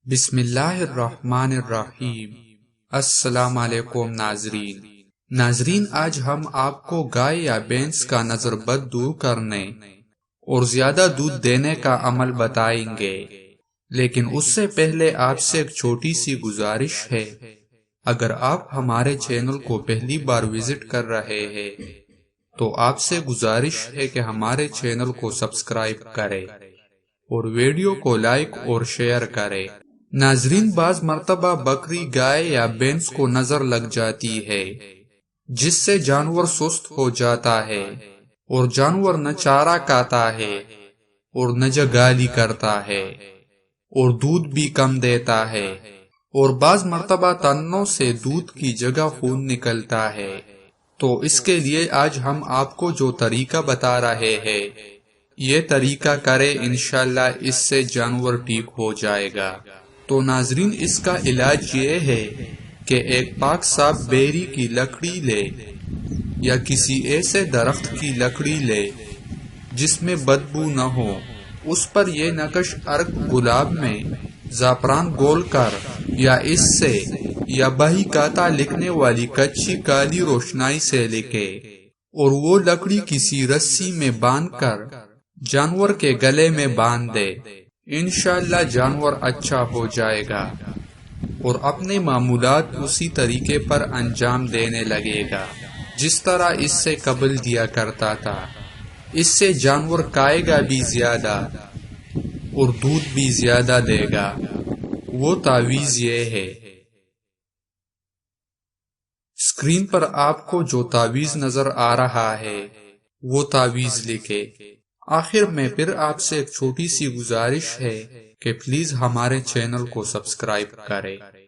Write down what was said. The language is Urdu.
بسم اللہ الرحمن الرحیم۔ السلام علیکم ناظرین، آج ہم آپ کو گائے یا بھینس کا نظر بد دور کرنے اور زیادہ دودھ دینے کا عمل بتائیں گے، لیکن اس سے پہلے آپ سے ایک چھوٹی سی گزارش ہے۔ اگر آپ ہمارے چینل کو پہلی بار وزٹ کر رہے ہیں تو آپ سے گزارش ہے کہ ہمارے چینل کو سبسکرائب کریں اور ویڈیو کو لائک اور شیئر کریں۔ ناظرین، بعض مرتبہ بکری، گائے یا بھینس کو نظر لگ جاتی ہے، جس سے جانور سست ہو جاتا ہے اور جانور نہ چارہ کھاتا ہے اور نہ جگالی کرتا ہے اور دودھ بھی کم دیتا ہے، اور بعض مرتبہ تنوں سے دودھ کی جگہ خون نکلتا ہے۔ تو اس کے لیے آج ہم آپ کو جو طریقہ بتا رہے ہیں، یہ طریقہ کرے، انشاءاللہ اس سے جانور ٹھیک ہو جائے گا۔ تو ناظرین، اس کا علاج یہ ہے کہ ایک پاک صاف بیری کی لکڑی لے یا کسی ایسے درخت کی لکڑی لے جس میں بدبو نہ ہو، اس پر یہ نقش ارک گلاب میں زعفران گول کر یا اس سے یا بہی کاتا لکھنے والی کچی کالی روشنائی سے لکھے، اور وہ لکڑی کسی رسی میں باندھ کر جانور کے گلے میں باندھ دے۔ انشاءاللہ جانور اچھا ہو جائے گا اور اپنے معمولات اسی طریقے پر انجام دینے لگے گا جس طرح اس سے قبل دیا کرتا تھا۔ اس سے جانور کھائے گا بھی زیادہ اور دودھ بھی زیادہ دے گا۔ وہ تعویذ یہ ہے، اسکرین پر آپ کو جو تعویذ نظر آ رہا ہے وہ تعویذ لکھے۔ آخر میں پھر آپ سے ایک چھوٹی سی گزارش ہے کہ پلیز ہمارے چینل کو سبسکرائب کریں۔